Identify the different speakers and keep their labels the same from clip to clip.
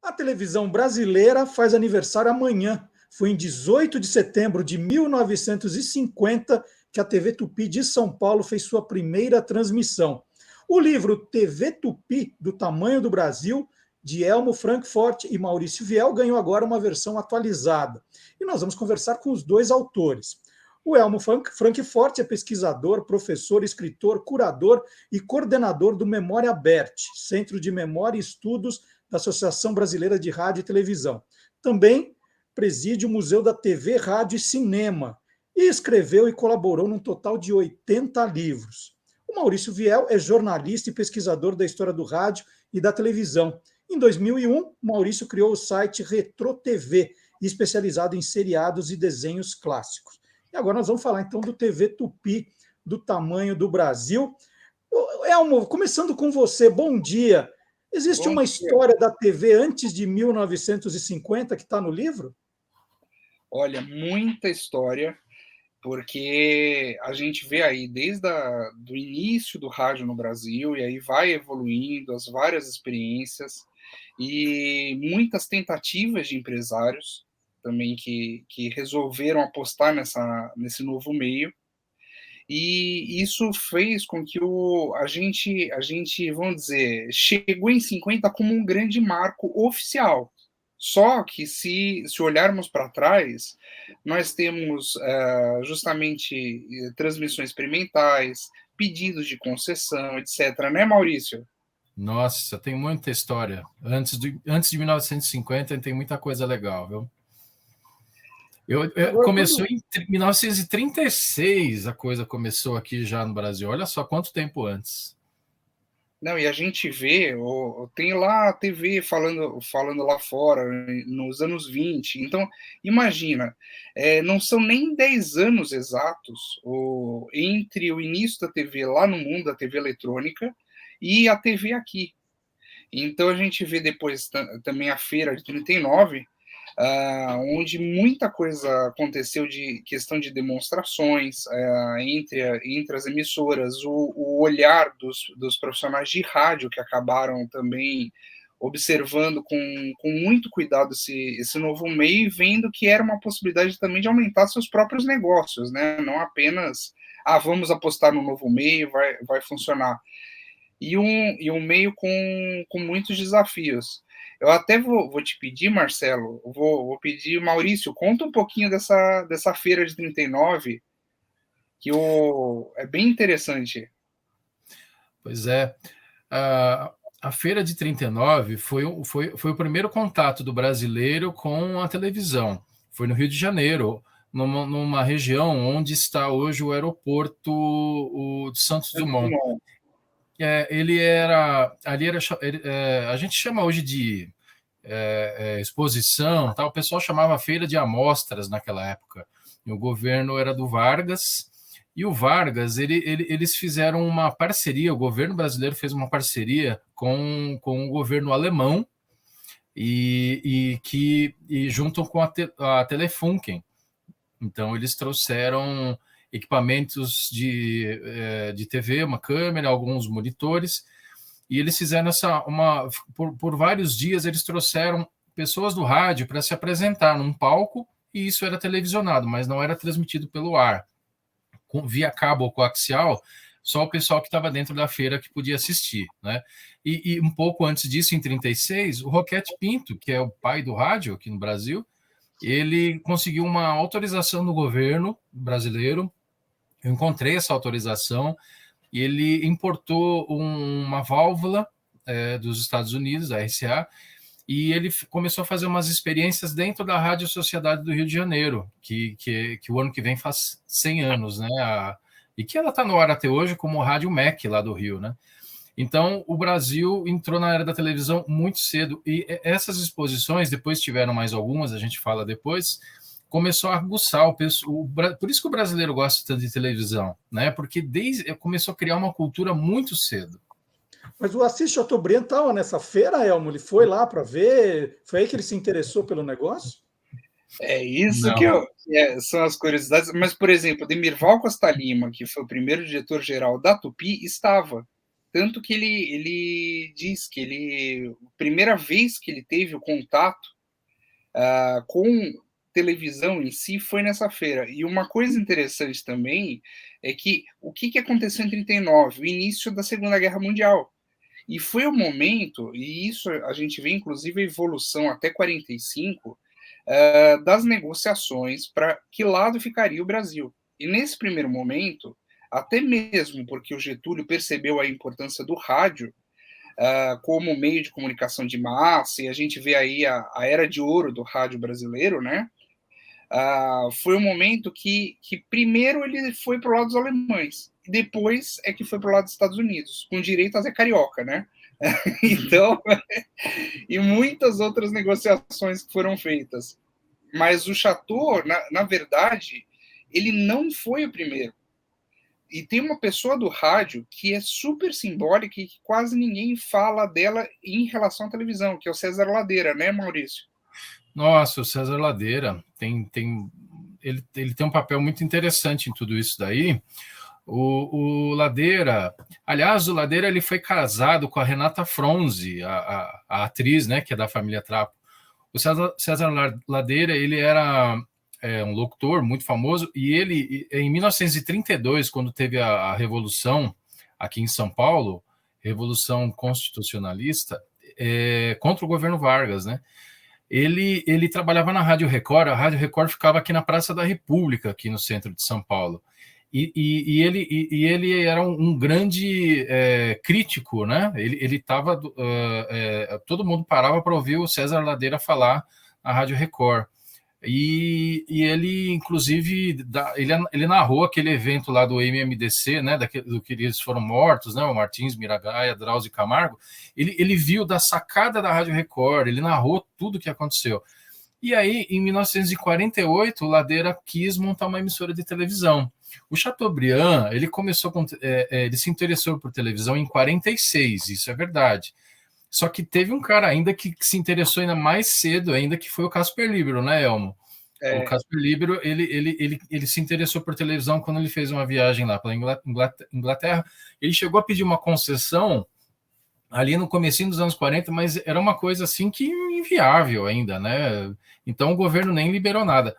Speaker 1: A televisão brasileira faz aniversário amanhã. Foi em 18 de setembro de 1950 que a TV Tupi de São Paulo fez sua primeira transmissão. O livro TV Tupi, do Tamanho do Brasil, de Elmo Frankfort e Maurício Viel, ganhou agora uma versão atualizada. E nós vamos conversar com os dois autores. O Elmo Frankfort é pesquisador, professor, escritor, curador e coordenador do Memória Aberte, Centro de Memória e Estudos da Associação Brasileira de Rádio e Televisão. Também preside o Museu da TV, Rádio e Cinema e escreveu e colaborou num total de 80 livros. O Maurício Viel é jornalista e pesquisador da história do rádio e da televisão. Em 2001, Maurício criou o site Retro TV, especializado em seriados e desenhos clássicos. E agora nós vamos falar então do TV Tupi, do Tamanho do Brasil. Elmo, começando com você, bom dia. Existe uma história da TV antes de 1950 que está no livro?
Speaker 2: Olha, muita história, porque a gente vê aí desde do início do rádio no Brasil, e aí vai evoluindo, as várias experiências, e muitas tentativas de empresários também que resolveram apostar nesse novo meio. E isso fez com que a gente, vamos dizer, chegou em 50 como um grande marco oficial. Só que se olharmos para trás, nós temos justamente transmissões experimentais, pedidos de concessão, etc. Né, Maurício?
Speaker 3: Nossa, tem muita história. Antes de 1950 tem muita coisa legal, viu? Começou em 1936, a coisa começou aqui já no Brasil. Olha só quanto tempo antes.
Speaker 2: Não, e a gente vê, tem lá a TV falando lá fora, nos anos 20. Então, imagina, não são nem 10 anos exatos entre o início da TV lá no mundo, da TV eletrônica, e a TV aqui. Então, a gente vê depois também a Feira de 39, onde muita coisa aconteceu de questão de demonstrações entre as emissoras, o olhar dos profissionais de rádio que acabaram também observando com muito cuidado esse novo meio e vendo que era uma possibilidade também de aumentar seus próprios negócios, né? Não apenas, vamos apostar no novo meio, vai funcionar. E um meio com muitos desafios. Eu até vou te pedir, Marcelo, vou pedir, Maurício, conta um pouquinho dessa feira de 39, que é bem interessante.
Speaker 3: Pois é. A feira de 39 foi o primeiro contato do brasileiro com a televisão. Foi no Rio de Janeiro, numa região onde está hoje o aeroporto de Santos Dumont. A gente chama hoje de exposição, tá? O pessoal chamava feira de amostras naquela época. E o governo era do Vargas, e o Vargas, eles fizeram uma parceria, o governo brasileiro fez uma parceria com o governo alemão e junto com a Telefunken. Então, eles trouxeram equipamentos de TV, uma câmera, alguns monitores, e eles fizeram por vários dias eles trouxeram pessoas do rádio para se apresentar num palco, e isso era televisionado, mas não era transmitido pelo ar. Via cabo coaxial, só o pessoal que estava dentro da feira que podia assistir, né? E um pouco antes disso, em 36, o Roquete Pinto, que é o pai do rádio aqui no Brasil, ele conseguiu uma autorização do governo brasileiro. Eu encontrei essa autorização e ele importou uma válvula dos Estados Unidos, a RCA, e ele começou a fazer umas experiências dentro da Rádio Sociedade do Rio de Janeiro, que o ano que vem faz 100 anos, né? E que ela está no ar até hoje como Rádio MEC lá do Rio, né? Então, o Brasil entrou na era da televisão muito cedo, e essas exposições, depois tiveram mais algumas, a gente fala depois, começou a aguçar por isso que o brasileiro gosta tanto de televisão, né? Porque começou a criar uma cultura muito cedo.
Speaker 1: Mas o Assis Chateaubriand estava nessa feira, Elmo? Ele foi lá para ver? Foi aí que ele se interessou pelo negócio?
Speaker 2: É isso são as curiosidades. Mas, por exemplo, Demirval Costa Lima, que foi o primeiro diretor-geral da Tupi, estava. Tanto que ele diz que a primeira vez que ele teve o contato com televisão em si foi nessa feira. E uma coisa interessante também é que o que aconteceu em 39? O início da Segunda Guerra Mundial. E foi o momento, e isso a gente vê inclusive a evolução até 45, das negociações para que lado ficaria o Brasil. E nesse primeiro momento, até mesmo porque o Getúlio percebeu a importância do rádio como meio de comunicação de massa, e a gente vê aí a era de ouro do rádio brasileiro, né? Foi um momento que primeiro ele foi para o lado dos alemães, depois é que foi para o lado dos Estados Unidos, com direito a ser carioca, né? Então, e muitas outras negociações que foram feitas. Mas o Chateau, na verdade, ele não foi o primeiro. E tem uma pessoa do rádio que é super simbólica e que quase ninguém fala dela em relação à televisão, que é o César Ladeira, né, Maurício?
Speaker 3: Nossa, o César Ladeira ele tem um papel muito interessante em tudo isso daí. O Ladeira, aliás, o Ladeira ele foi casado com a Renata Fronzi, a atriz, né, que é da família Trapo. O César Ladeira, ele era um locutor muito famoso, e ele, em 1932, quando teve a Revolução aqui em São Paulo, Revolução Constitucionalista, contra o governo Vargas, né? Ele trabalhava na Rádio Record. A Rádio Record ficava aqui na Praça da República, aqui no centro de São Paulo. E ele era um grande crítico, né? Ele estava... todo mundo parava para ouvir o César Ladeira falar na Rádio Record. E ele, inclusive, ele narrou aquele evento lá do MMDC, né, do que eles foram mortos, né, o Martins, Miragaia, Drauzio e Camargo. Ele viu da sacada da Rádio Record, ele narrou tudo o que aconteceu. E aí, em 1948, o Ladeira quis montar uma emissora de televisão. O Chateaubriand, ele se interessou por televisão em 46, isso é verdade. Só que teve um cara ainda que se interessou ainda mais cedo, ainda, que foi o Casper Libero, né, Elmo? O Casper Libero, ele se interessou por televisão quando ele fez uma viagem lá pela Inglaterra. Ele chegou a pedir uma concessão ali no comecinho dos anos 40, mas era uma coisa assim que inviável ainda, né? Então o governo nem liberou nada.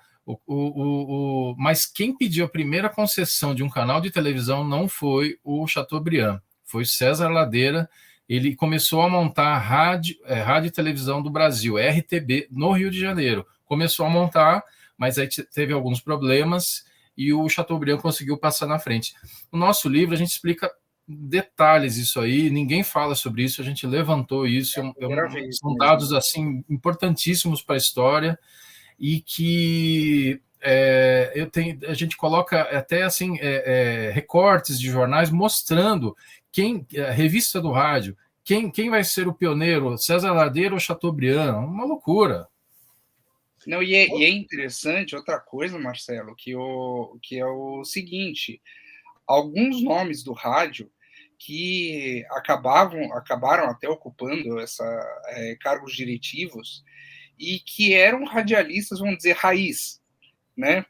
Speaker 3: Mas quem pediu a primeira concessão de um canal de televisão não foi o Chateaubriand, foi César Ladeira. Ele começou a montar a Rádio e Televisão do Brasil, RTB, no Rio de Janeiro. Começou a montar, mas aí teve alguns problemas e o Chateaubriand conseguiu passar na frente. No nosso livro, a gente explica detalhes isso aí, ninguém fala sobre isso, a gente levantou isso, são dados assim importantíssimos para a história, e que a gente coloca até assim recortes de jornais mostrando a revista do rádio, quem vai ser o pioneiro, César Ladeira ou Chateaubriand? Uma loucura.
Speaker 2: Não, e é interessante outra coisa, Marcelo, que é o seguinte: alguns nomes do rádio que acabaram até ocupando cargos diretivos e que eram radialistas, vamos dizer, raiz, né?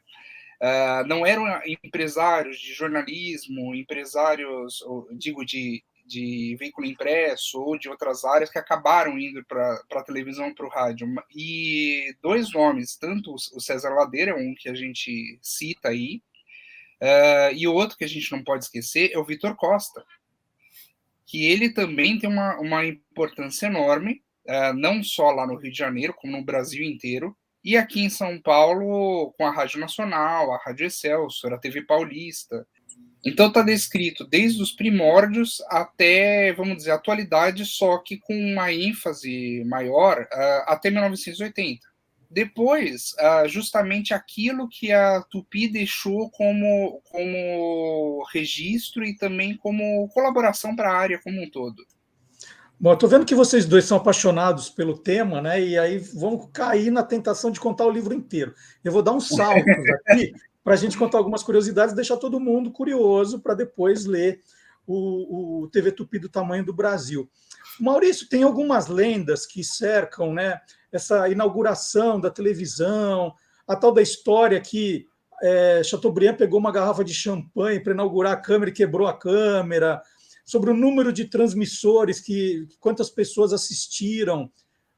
Speaker 2: Não eram empresários de jornalismo, empresários, digo, de veículo impresso ou de outras áreas, que acabaram indo para a televisão, para o rádio. E dois nomes, tanto o César Ladeira, um que a gente cita aí, e o outro que a gente não pode esquecer é o Vitor Costa, que ele também tem uma importância enorme, não só lá no Rio de Janeiro, como no Brasil inteiro, e aqui em São Paulo, com a Rádio Nacional, a Rádio Excelsior, a TV Paulista. Então está descrito desde os primórdios até, vamos dizer, a atualidade, só que com uma ênfase maior até 1980. Depois, justamente aquilo que a Tupi deixou como registro e também como colaboração para a área como um todo.
Speaker 1: Bom, eu estou vendo que vocês dois são apaixonados pelo tema, né? E aí vão cair na tentação de contar o livro inteiro. Eu vou dar uns saltos aqui para a gente contar algumas curiosidades e deixar todo mundo curioso para depois ler o TV Tupi do Tamanho do Brasil. Maurício, tem algumas lendas que cercam, né, essa inauguração da televisão, a tal da história que Chateaubriand pegou uma garrafa de champanhe para inaugurar a câmera e quebrou a câmera. sobre o número de transmissores, quantas pessoas assistiram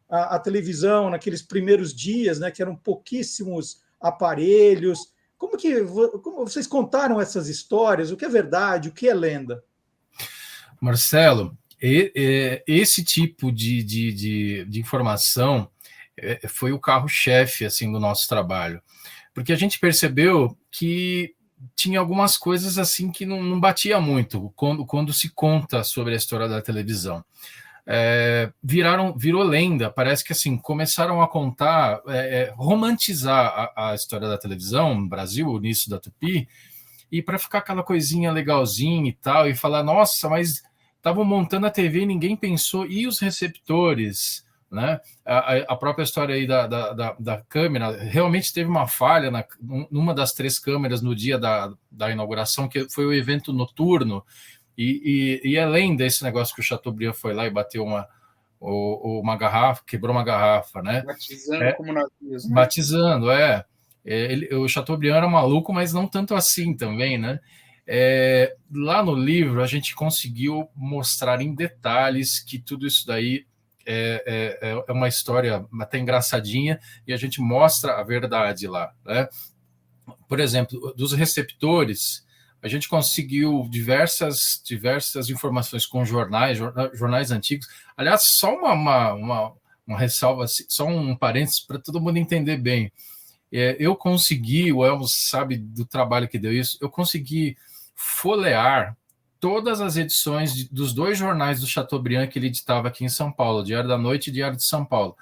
Speaker 1: à televisão naqueles primeiros dias, né, que eram pouquíssimos aparelhos. Como vocês contaram essas histórias? O que é verdade, o que é lenda?
Speaker 3: Marcelo, esse tipo de informação foi o carro-chefe assim, do nosso trabalho, porque a gente percebeu que tinha algumas coisas assim que não batia muito quando se conta sobre a história da televisão. Virou lenda, parece que assim começaram a contar, romantizar a história da televisão no Brasil, o início da Tupi, e para ficar aquela coisinha legalzinha e tal, e falar, nossa, mas estavam montando a TV e ninguém pensou, e os receptores, né? A própria história aí da câmera, realmente teve uma falha numa das 3 câmeras no dia da inauguração, que foi o evento noturno, e além desse negócio que o Chateaubriand foi lá e bateu uma garrafa, quebrou uma garrafa, né?
Speaker 2: Batizando como navios, né?
Speaker 3: Batizando, o Chateaubriand era maluco, mas não tanto assim também, né? Lá no livro a gente conseguiu mostrar em detalhes que tudo isso daí é uma história até engraçadinha, e a gente mostra a verdade lá, né? Por exemplo, dos receptores, a gente conseguiu diversas informações com jornais antigos. Aliás, só uma ressalva, só um parênteses para todo mundo entender bem. Eu consegui, o Elmo sabe do trabalho que deu isso, eu consegui folhear todas as edições dos 2 jornais do Chateaubriand que ele editava aqui em São Paulo, Diário da Noite e Diário de São Paulo.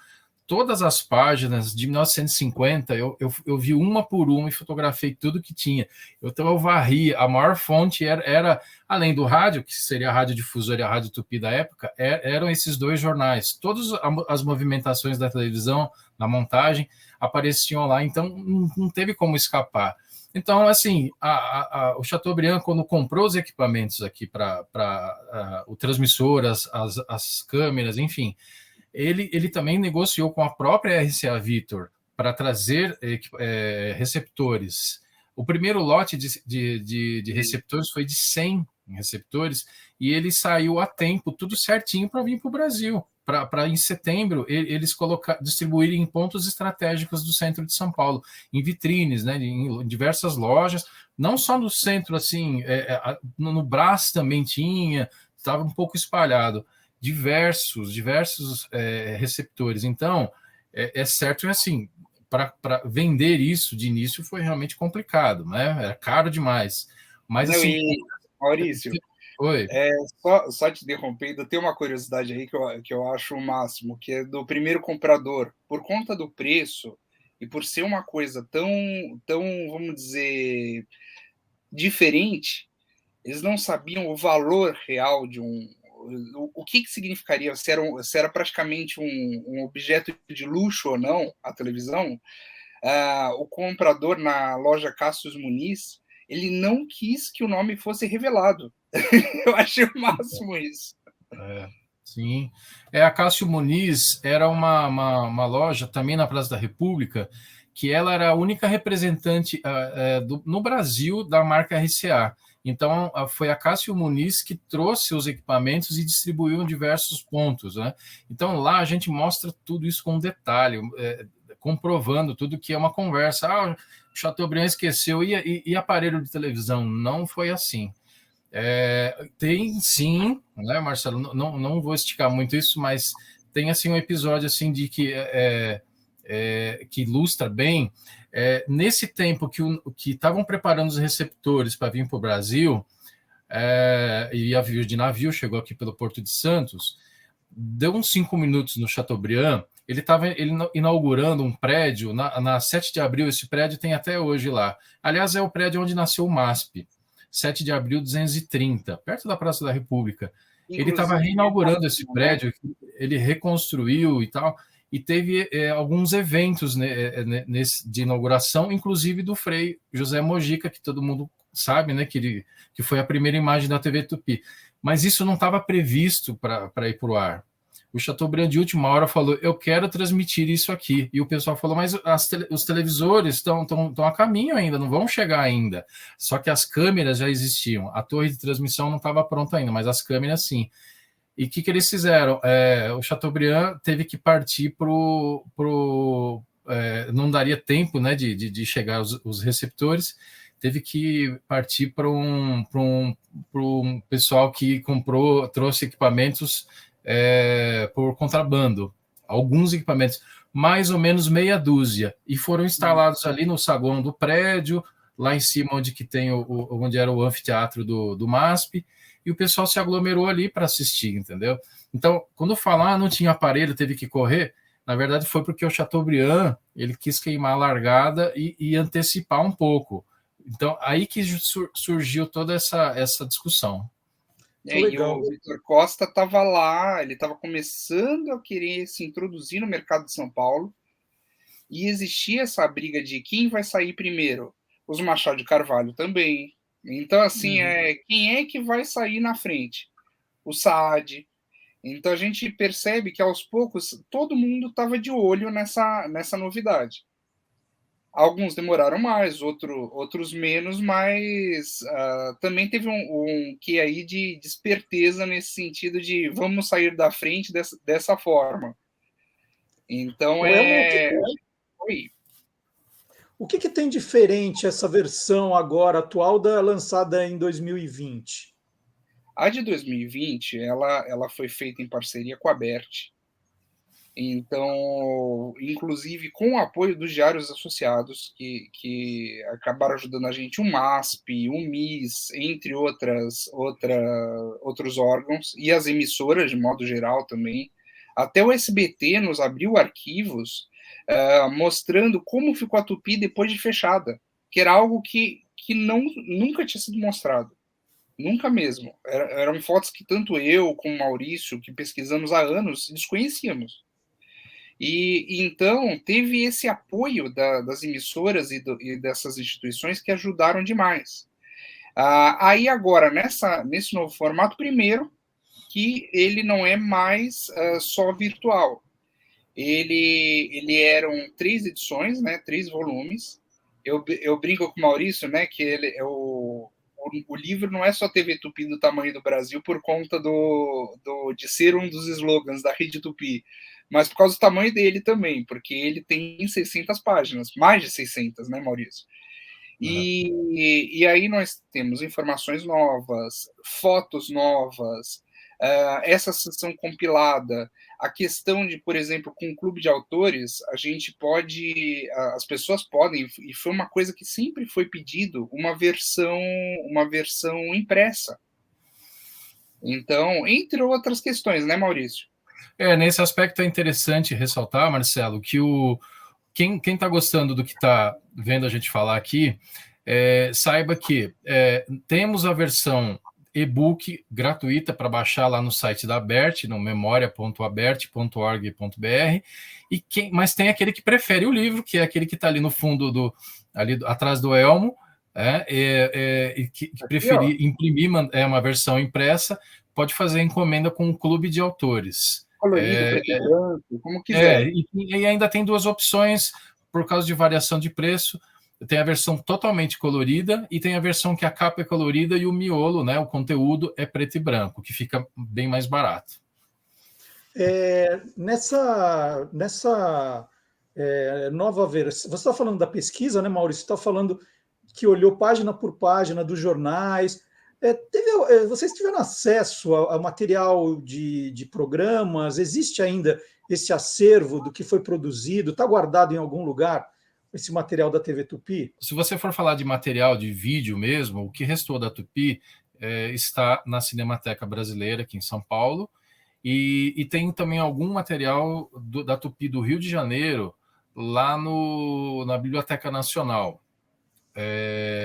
Speaker 3: Todas as páginas de 1950, eu vi uma por uma e fotografei tudo que tinha. Então eu varri, a maior fonte era além do rádio, que seria a Rádio Difusora e a Rádio Tupi da época, eram esses 2 jornais. Todas as movimentações da televisão, na montagem, apareciam lá, então não teve como escapar. Então, assim, o Chateaubriand, quando comprou os equipamentos aqui para o transmissor, as câmeras, enfim, ele também negociou com a própria RCA Victor para trazer receptores. O primeiro lote de receptores foi de 100 receptores, e ele saiu a tempo, tudo certinho, para vir para o Brasil. Para em setembro eles distribuírem em pontos estratégicos do centro de São Paulo, em vitrines, né, em diversas lojas, não só no centro, assim, no Brás também tinha, estava um pouco espalhado, diversos receptores. Então, é certo que assim, para vender isso de início foi realmente complicado, né? Era caro demais. Mas
Speaker 2: Não,
Speaker 3: assim,
Speaker 2: Maurício,
Speaker 3: oi.
Speaker 2: só te interrompendo, tem uma curiosidade aí que eu acho o máximo, que é do primeiro comprador. Por conta do preço e por ser uma coisa tão, vamos dizer, diferente, eles não sabiam o valor real de o que significaria, se era praticamente um objeto de luxo ou não, a televisão. O comprador na loja Cassius Muniz, ele não quis que o nome fosse revelado. Eu achei o máximo isso.
Speaker 3: Sim. A Cássio Muniz era uma loja também na Praça da República, que ela era a única representante no Brasil da marca RCA. Então, foi a Cássio Muniz que trouxe os equipamentos e distribuiu em diversos pontos, né? Então, lá a gente mostra tudo isso com detalhe, comprovando tudo que é uma conversa. O Chateaubriand esqueceu, e aparelho de televisão? Não foi assim. Tem sim, né, Marcelo? Não vou esticar muito isso, mas tem assim um episódio assim de que ilustra bem. Nesse tempo que estavam preparando os receptores para vir para o Brasil, ia vir de navio, chegou aqui pelo Porto de Santos, deu uns 5 minutos no Chateaubriand. Ele estava inaugurando um prédio na 7 de abril. Esse prédio tem até hoje lá. Aliás, é o prédio onde nasceu o MASP. 7 de abril 230, perto da Praça da República. Inclusive, ele estava reinaugurando esse prédio, ele reconstruiu e tal, e teve alguns eventos de inauguração, inclusive do Frei José Mojica, que todo mundo sabe, né, que foi a primeira imagem da TV Tupi. Mas isso não estava previsto para ir para o ar. o Chateaubriand de última hora falou, eu quero transmitir isso aqui. E o pessoal falou, mas os televisores estão a caminho ainda, não vão chegar ainda. Só que as câmeras já existiam. A torre de transmissão não estava pronta ainda, mas as câmeras sim. E o que eles fizeram? O Chateaubriand teve que partir não daria tempo, né, de chegar os receptores, teve que partir para um pessoal que trouxe equipamentos por contrabando, alguns equipamentos, mais ou menos meia dúzia, e foram instalados ali no saguão do prédio, lá em cima onde era o anfiteatro do MASP, e o pessoal se aglomerou ali para assistir, entendeu? Então, quando falar não tinha aparelho, teve que correr, na verdade foi porque o Chateaubriand ele quis queimar a largada e antecipar um pouco. Então, aí que surgiu toda essa discussão.
Speaker 2: E o Vitor Costa estava lá, ele estava começando a querer se introduzir no mercado de São Paulo, e existia essa briga de quem vai sair primeiro. Os Machado de Carvalho também. Então, assim, quem é que vai sair na frente? O Saad. Então, a gente percebe que, aos poucos, todo mundo estava de olho nessa novidade. Alguns demoraram mais, outros menos, mas também teve um quê aí de esperteza nesse sentido de vamos sair da frente dessa forma. Então, Oi.
Speaker 1: O que tem diferente essa versão agora atual lançada em 2020?
Speaker 2: A de 2020, ela foi feita em parceria com a BERT. Então, inclusive com o apoio dos diários associados, que acabaram ajudando a gente, o MASP, o MIS, entre outros órgãos, e as emissoras, de modo geral, também. Até o SBT nos abriu arquivos mostrando como ficou a Tupi depois de fechada, que era algo que nunca tinha sido mostrado. Nunca mesmo. Eram fotos que tanto eu como o Maurício, que pesquisamos há anos, desconhecíamos. E então teve esse apoio das emissoras e dessas instituições que ajudaram demais. Aí agora, nesse novo formato, primeiro, que ele não é mais só virtual. Ele eram 3 edições, né, 3 volumes. Eu brinco com o Maurício, né, que ele é o livro não é só TV Tupi do tamanho do Brasil por conta de ser um dos slogans da Rede Tupi, mas por causa do tamanho dele também, porque ele tem 600 páginas, mais de 600, né, Maurício? E aí nós temos informações novas, fotos novas, essa sessão compilada, a questão de, por exemplo, com o clube de autores, a gente pode, as pessoas podem, e foi uma coisa que sempre foi pedido, uma versão impressa. Então, entre outras questões, né, Maurício?
Speaker 3: Nesse aspecto é interessante ressaltar, Marcelo, que quem está gostando do que está vendo a gente falar aqui, saiba que temos a versão e-book gratuita para baixar lá no site da ABERT, no memoria.abert.org.br, mas tem aquele que prefere o livro, que é aquele que está ali no fundo, ali atrás do elmo, que preferir imprimir uma versão impressa, pode fazer encomenda com o clube de autores.
Speaker 2: Colorido, preto e branco, como quiser.
Speaker 3: E ainda tem 2 opções, por causa de variação de preço. Tem a versão totalmente colorida e tem a versão que a capa é colorida e o miolo, né, o conteúdo, é preto e branco, que fica bem mais barato.
Speaker 1: Nessa nova versão, você está falando da pesquisa, né, Maurício? Você está falando que olhou página por página dos jornais. Vocês tiveram acesso a material de programas? Existe ainda esse acervo do que foi produzido? Está guardado em algum lugar? Esse material da TV Tupi?
Speaker 3: Se você for falar de material de vídeo mesmo, o que restou da Tupi está na Cinemateca Brasileira, aqui em São Paulo, e tem também algum material da Tupi do Rio de Janeiro, lá na Biblioteca Nacional.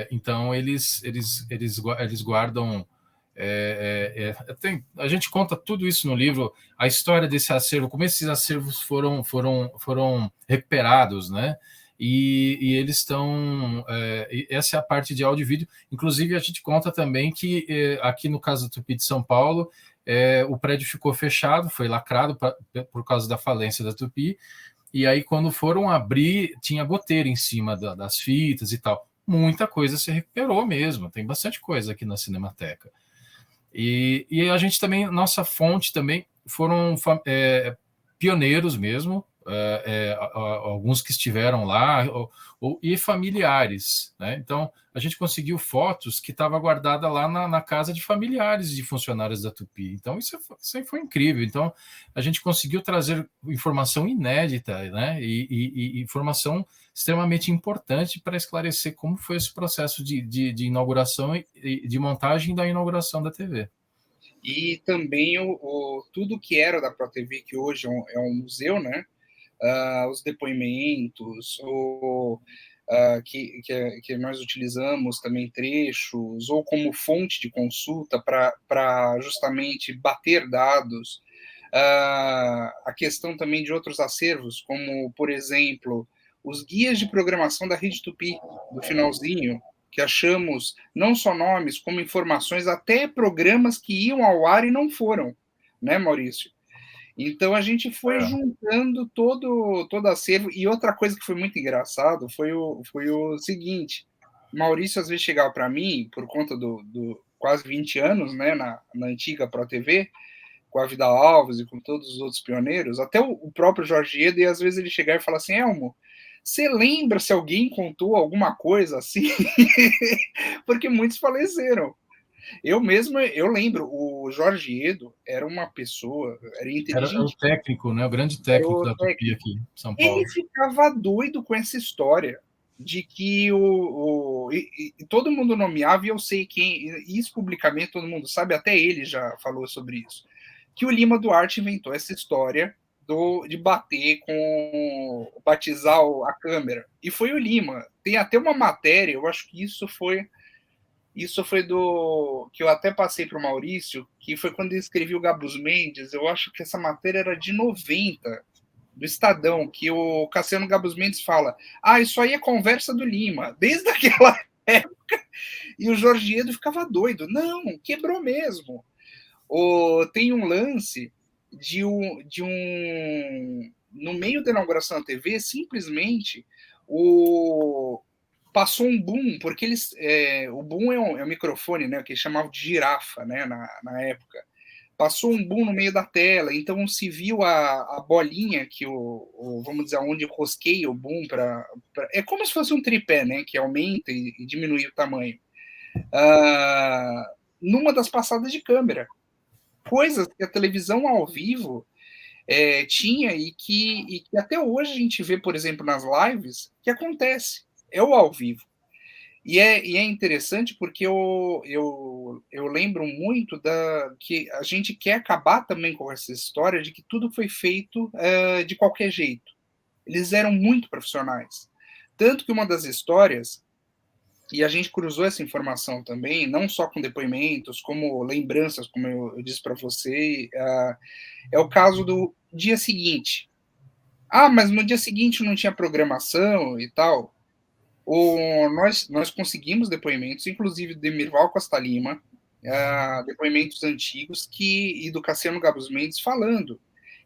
Speaker 3: Então, eles guardam... a gente conta tudo isso no livro, a história desse acervo, como esses acervos foram recuperados, né? E eles estão... essa é a parte de áudio e vídeo. Inclusive, a gente conta também que, aqui no caso do Tupi de São Paulo, o prédio ficou fechado, foi lacrado por causa da falência da Tupi, e aí quando foram abrir, tinha goteira em cima das fitas e tal. Muita coisa se recuperou mesmo, tem bastante coisa aqui na Cinemateca. E a gente também, nossa fonte também foram pioneiros mesmo, alguns que estiveram lá, e familiares, né? Então, a gente conseguiu fotos que estava guardada lá na casa de familiares de funcionários da Tupi. Então, isso aí foi incrível. Então, a gente conseguiu trazer informação inédita, né? E informação extremamente importante para esclarecer como foi esse processo de inauguração e de montagem da inauguração da TV.
Speaker 2: E também tudo que era da ProTV, que hoje é um museu, né? Os depoimentos, que nós utilizamos também trechos, ou como fonte de consulta para justamente bater dados. A questão também de outros acervos, como, por exemplo, os guias de programação da Rede Tupi, do finalzinho, que achamos não só nomes, como informações, até programas que iam ao ar e não foram, né, Maurício? Então a gente foi juntando todo acervo. E outra coisa que foi muito engraçado foi o seguinte: Maurício às vezes chegava para mim, por conta do quase 20 anos, né, na antiga ProTV, com a Vida Alves e com todos os outros pioneiros, até o próprio Jorge Eder, e às vezes ele chegava e falava assim: Elmo, você lembra se alguém contou alguma coisa assim? Porque muitos faleceram. Eu lembro, o Jorge Edo era uma pessoa, era inteligente.
Speaker 3: Era o técnico, né? O grande técnico da Tupi aqui em São Paulo.
Speaker 2: Ele ficava doido com essa história de que todo mundo nomeava, e eu sei quem, isso publicamente todo mundo sabe, até ele já falou sobre isso, que o Lima Duarte inventou essa história de batizar a câmera. E foi o Lima. Tem até uma matéria, eu acho que isso foi que eu até passei para o Maurício, que foi quando eu escrevi o Gabus Mendes. Eu acho que essa matéria era de 90, do Estadão, que o Cassiano Gabus Mendes fala: isso aí é conversa do Lima, desde aquela época. E o Jorge Edo ficava doido. Não, quebrou mesmo. Tem um lance no meio da inauguração da TV, simplesmente passou um boom, porque o boom é um microfone, né, que eles chamavam de girafa, né, na época. Passou um boom no meio da tela, então se viu a bolinha que vamos dizer, onde rosqueia o boom é como se fosse um tripé, né, que aumenta e diminui o tamanho. Numa das passadas de câmera. Coisas que a televisão ao vivo tinha e que até hoje a gente vê, por exemplo, nas lives, que acontece. É o ao vivo. E é interessante porque eu lembro muito que a gente quer acabar também com essa história de que tudo foi feito de qualquer jeito. Eles eram muito profissionais. Tanto que uma das histórias, e a gente cruzou essa informação também, não só com depoimentos, como lembranças, como eu disse para você, é o caso do dia seguinte. Mas no dia seguinte não tinha programação e tal. Nós conseguimos depoimentos, inclusive de Mirval Costa Lima, depoimentos antigos e do Cassiano Gabus Mendes falando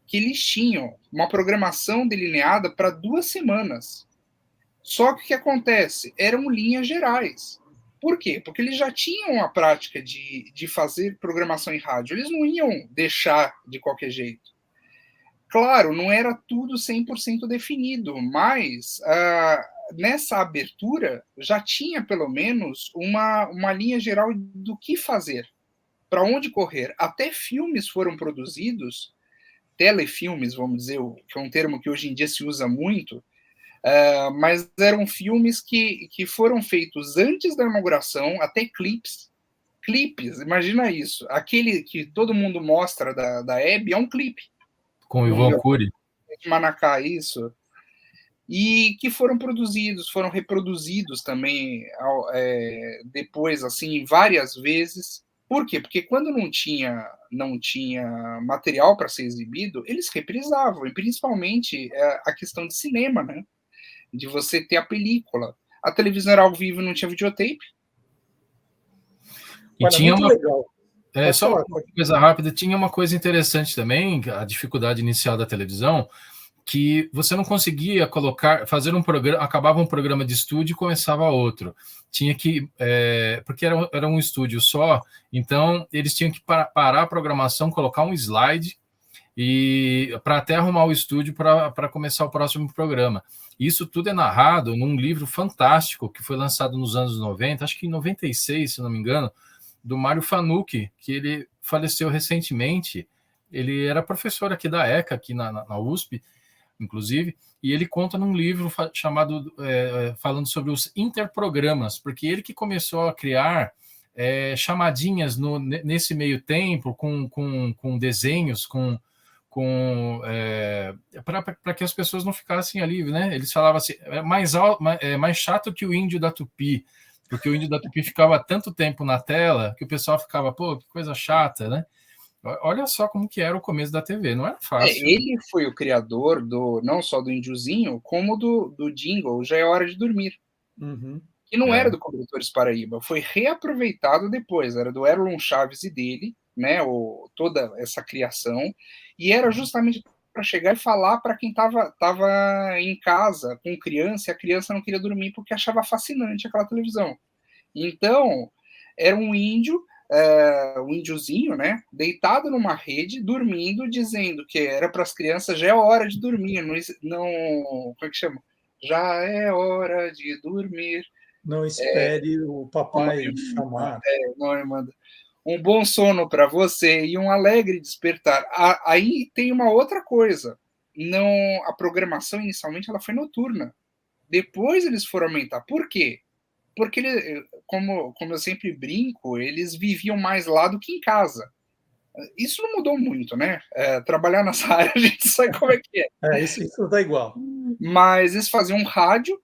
Speaker 2: que eles tinham uma programação delineada para 2 semanas. Só que o que acontece? Eram linhas gerais. Por quê? Porque eles já tinham a prática de fazer programação em rádio. Eles não iam deixar de qualquer jeito. Claro, não era tudo 100% definido, mas nessa abertura já tinha pelo menos uma linha geral do que fazer, para onde correr. Até filmes foram produzidos, telefilmes, vamos dizer, que é um termo que hoje em dia se usa muito, mas eram filmes que foram feitos antes da inauguração, até clipes, imagina isso. Aquele que todo mundo mostra da Hebe é um clipe.
Speaker 3: Com o Ivan Cury.
Speaker 2: De Manacá, isso. E que foram reproduzidos também depois, assim, várias vezes. Por quê? Porque quando não tinha material para ser exibido, eles reprisavam, e principalmente a questão de cinema, né? De você ter a película. A televisão era ao vivo, não tinha videotape.
Speaker 3: E tinha
Speaker 1: muito legal. Pode
Speaker 3: Só
Speaker 1: falar.
Speaker 3: uma coisa rápida, tinha uma coisa interessante também, a dificuldade inicial da televisão, que você não conseguia fazer um programa, acabava um programa de estúdio e começava outro. Tinha que, porque era um estúdio só, então eles tinham que parar a programação, colocar um slide e para até arrumar o estúdio para começar o próximo programa. Isso tudo é narrado num livro fantástico que foi lançado nos anos 90, acho que em 96, se não me engano, do Mário Fanucchi, que ele faleceu recentemente. Ele era professor aqui da ECA, aqui na USP, inclusive, e ele conta num livro chamado falando sobre os interprogramas, porque ele que começou a criar chamadinhas nesse meio tempo, com desenhos, para que as pessoas não ficassem ali, né? Eles falavam assim, mais chato que o índio da Tupi, porque o índio da Tupi ficava tanto tempo na tela que o pessoal ficava, pô, que coisa chata, né? Olha só como que era o começo da TV, não era fácil.
Speaker 2: Ele foi o criador não só do Índiozinho, como do jingle Já é Hora de Dormir.
Speaker 1: Uhum.
Speaker 2: Que não era do Cobertores Paraíba, foi reaproveitado depois, era do Erlon Chaves e dele, né, toda essa criação, e era justamente para chegar e falar para quem estava em casa com criança, e a criança não queria dormir porque achava fascinante aquela televisão. Então, era um índio, um índiozinho, né, deitado numa rede, dormindo, dizendo que era para as crianças, já é hora de dormir, não, como é que chama? Já é hora de dormir.
Speaker 1: Não espere o papai chamar.
Speaker 2: Não, manda. Um bom sono para você e um alegre despertar. Aí tem uma outra coisa. Não, a programação inicialmente ela foi noturna. Depois eles foram aumentar. Por quê? Porque, como eu sempre brinco, eles viviam mais lá do que em casa. Isso não mudou muito, né? Trabalhar nessa área a gente sabe como é que é.
Speaker 1: Isso dá igual.
Speaker 2: Mas eles faziam rádio,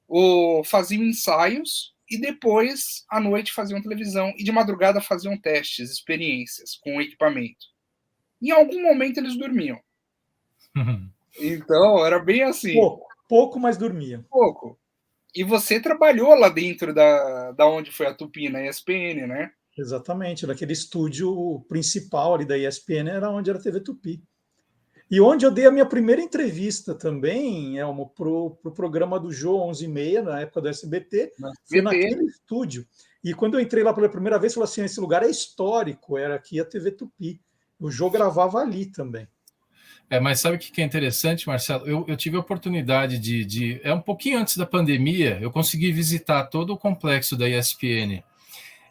Speaker 2: ou faziam ensaios e depois, à noite, faziam televisão e de madrugada faziam testes, experiências com o equipamento. Em algum momento eles dormiam. Então, era bem assim.
Speaker 1: Pouco, mas dormia.
Speaker 2: Pouco. E você trabalhou lá dentro da onde foi a Tupi, na ESPN, né?
Speaker 1: Exatamente, naquele estúdio principal ali da ESPN era onde era a TV Tupi. E onde eu dei a minha primeira entrevista também, Elmo, para o programa do Jô 11h30, na época do SBT, foi naquele estúdio. E quando eu entrei lá pela primeira vez, falei assim, esse lugar é histórico, era aqui a TV Tupi. O Jô gravava ali também.
Speaker 3: Mas sabe o que é interessante, Marcelo? Eu tive a oportunidade um pouquinho antes da pandemia, eu consegui visitar todo o complexo da ESPN.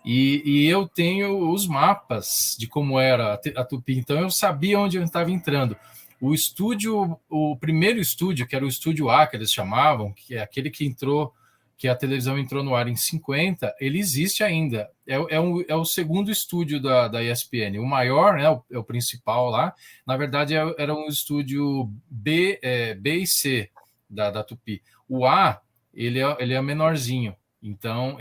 Speaker 3: E eu tenho os mapas de como era a Tupi, então eu sabia onde eu estava entrando. O primeiro estúdio, que era o estúdio A, que eles chamavam, que é aquele que a televisão entrou no ar em 50, ele existe ainda. É o segundo estúdio da ESPN. O maior, né, é o principal lá. Na verdade, era um estúdio B e C da Tupi. O A, ele é menorzinho. Então,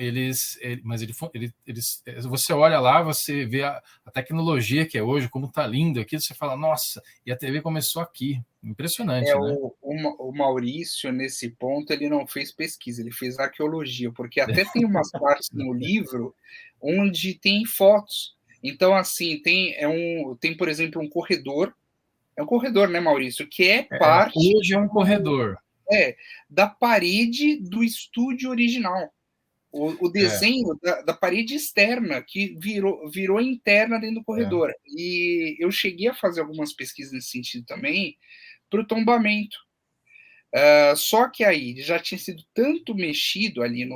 Speaker 3: você olha lá, você vê a tecnologia que é hoje, como está lindo aqui, você fala, nossa, e a TV começou aqui. Impressionante, né?
Speaker 2: O Maurício, nesse ponto, ele não fez pesquisa, ele fez arqueologia, porque até tem umas partes no livro onde tem fotos. Então, assim, tem, por exemplo, um corredor. É um corredor, né, Maurício? Que é parte.
Speaker 3: Hoje é um corredor.
Speaker 2: Da parede do estúdio original. O desenho da parede externa, que virou interna dentro do corredor. E eu cheguei a fazer algumas pesquisas nesse sentido também, para o tombamento. Só que aí já tinha sido tanto mexido ali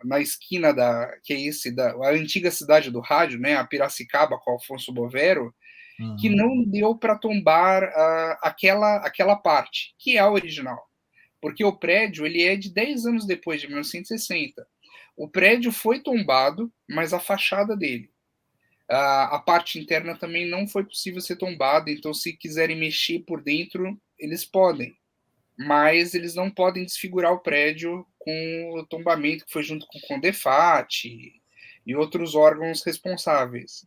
Speaker 2: na esquina que é a antiga cidade do rádio, né, a Piracicaba, com Alfonso Bovero, que não deu para tombar aquela parte, que é a original. Porque o prédio ele é de 10 anos depois, de 1960. O prédio foi tombado, mas a fachada dele. A parte interna também não foi possível ser tombada, então se quiserem mexer por dentro, eles podem. Mas eles não podem desfigurar o prédio com o tombamento que foi junto com o Condefat e outros órgãos responsáveis.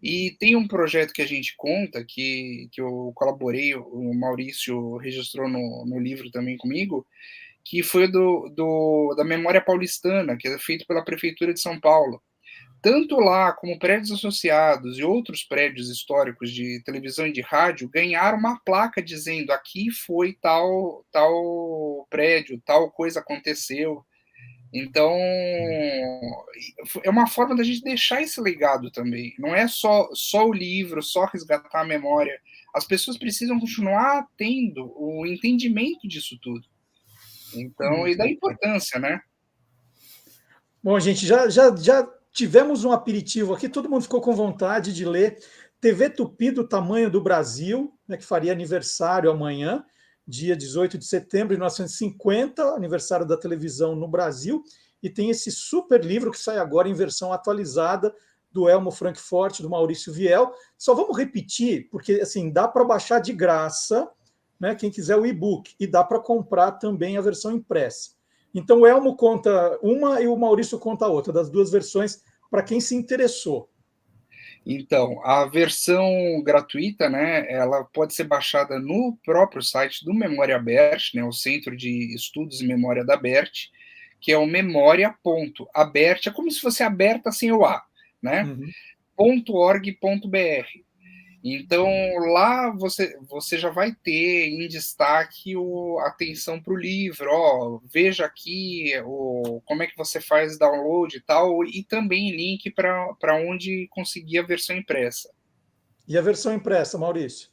Speaker 2: E tem um projeto que a gente conta, que eu colaborei, o Maurício registrou no livro também comigo, que foi da Memória Paulistana, que é feito pela Prefeitura de São Paulo, tanto lá como prédios associados e outros prédios históricos de televisão e de rádio ganharam uma placa dizendo aqui foi tal prédio, tal coisa aconteceu. Então, é uma forma da gente deixar esse legado também. Não é só o livro, só resgatar a memória. As pessoas precisam continuar tendo o entendimento disso tudo. Então, e da importância, né?
Speaker 1: Bom, gente, já tivemos um aperitivo aqui, todo mundo ficou com vontade de ler TV Tupi do Tamanho do Brasil, né, que faria aniversário amanhã, dia 18 de setembro de 1950, aniversário da televisão no Brasil, e tem esse super livro que sai agora em versão atualizada, do Elmo Frankfort, do Maurício Viel. Só vamos repetir, porque assim dá para baixar de graça, né, quem quiser o e-book, e dá para comprar também a versão impressa. Então o Elmo conta uma e o Maurício conta a outra, das duas versões, para quem se interessou.
Speaker 2: Então, a versão gratuita, né, ela pode ser baixada no próprio site do Memória BERT, né, o Centro de Estudos em Memória da BERT, que é o memória.abert, é como se fosse aberta sem o A, né? .org.br. Então, lá você já vai ter em destaque a atenção para o livro, veja aqui como é que você faz download e tal, e também link para onde conseguir a versão impressa.
Speaker 1: E a versão impressa, Maurício?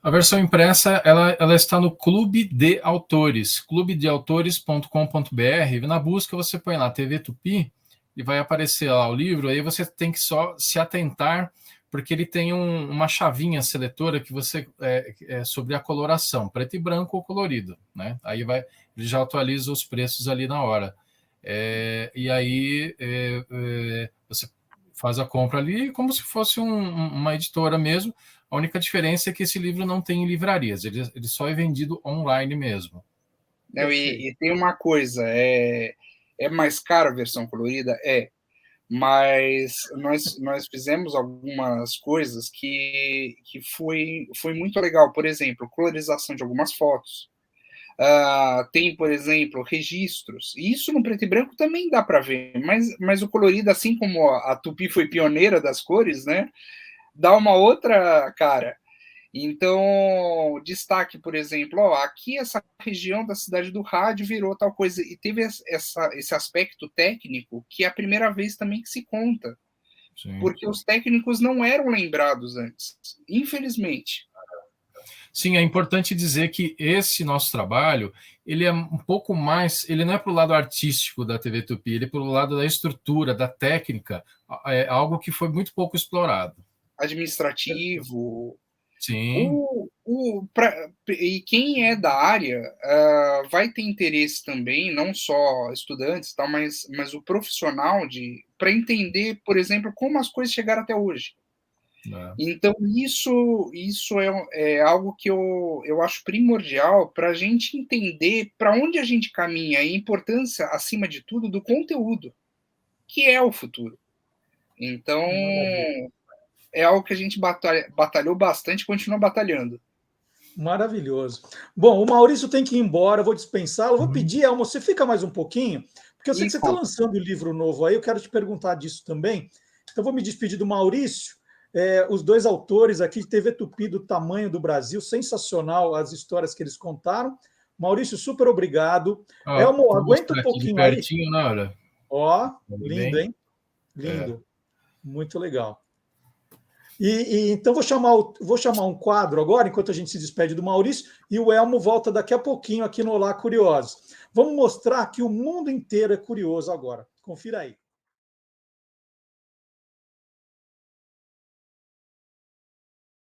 Speaker 3: A versão impressa ela está no Clube de Autores, clubedeautores.com.br. Na busca você põe lá TV Tupi e vai aparecer lá o livro, aí você tem que só se atentar, porque ele tem uma chavinha seletora que você é sobre a coloração, preto e branco ou colorido, né? Aí ele já atualiza os preços ali na hora. E aí você faz a compra ali como se fosse uma editora mesmo. A única diferença é que esse livro não tem em livrarias, ele só é vendido online mesmo.
Speaker 2: Não, e tem uma coisa, é mais caro a versão colorida? Mas nós fizemos algumas coisas que foi muito legal. Por exemplo, colorização de algumas fotos. Tem, por exemplo, registros. Isso no preto e branco também dá para ver, mas o colorido, assim como a Tupi foi pioneira das cores, né, dá uma outra cara. Então, destaque, por exemplo, aqui essa região da cidade do rádio virou tal coisa, e teve esse aspecto técnico que é a primeira vez também que se conta. Sim. Porque os técnicos não eram lembrados antes, infelizmente.
Speaker 3: Sim, é importante dizer que esse nosso trabalho, ele é um pouco mais, ele não é para o lado artístico da TV Tupi, ele é para o lado da estrutura, da técnica, é algo que foi muito pouco explorado.
Speaker 2: Administrativo.
Speaker 3: Sim.
Speaker 2: E quem é da área vai ter interesse também, não só estudantes, tal, mas o profissional para entender, por exemplo, como as coisas chegaram até hoje. Então, isso é algo que eu acho primordial para a gente entender para onde a gente caminha e a importância, acima de tudo, do conteúdo, que é o futuro. Então, é algo que a gente batalhou bastante e continua batalhando.
Speaker 1: Maravilhoso. Bom, o Maurício tem que ir embora, eu vou dispensá-lo. Vou pedir, Elmo, você fica mais um pouquinho, porque eu sei que você está lançando um livro novo aí, eu quero te perguntar disso também. Então, vou me despedir do Maurício. Os dois autores aqui de TV Tupi do Tamanho do Brasil, sensacional as histórias que eles contaram. Maurício, super obrigado. Elmo, aguenta um pouquinho
Speaker 3: aí. Pertinho, na hora.
Speaker 1: Lindo, hein? Lindo. Muito legal. Então vou chamar um quadro agora, enquanto a gente se despede do Maurício, e o Elmo volta daqui a pouquinho aqui no Olá Curiosos. Vamos mostrar que o mundo inteiro é curioso agora. Confira aí.